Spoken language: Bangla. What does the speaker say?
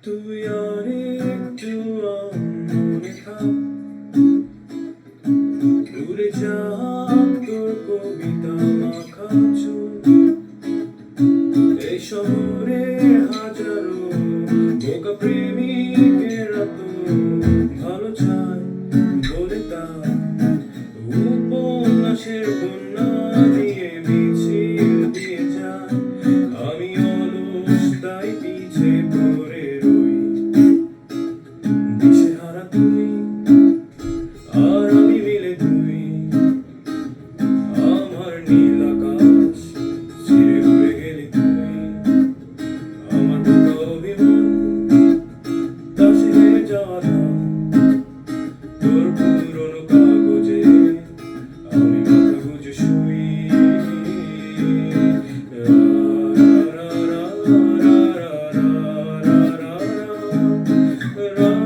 তুই আর একটু মনে থাক, উড়ে যাক তোর কবিতা মাখা চুল। এই শহরে হাজারো বোকা প্রেমিকেরা তো ভালো চায় বলে তার উপন্যাসের বন্যা দিয়ে মিছিল দিয়ে যায়। আমি অলস তাই পিছে পড়ে রই, দিশেহারা তুই আর আমি মিলে দুই। আমার নীল আকাশ ছেড়ে উড়ে গেলি তুই, আমার বুকে অভিমান দাসে হয়ে যাওয়া ধান। তোর পুরনো কাগজে আমি মাথা গুজে শুই। রা রা রা রা রা রা রা রা রা রা।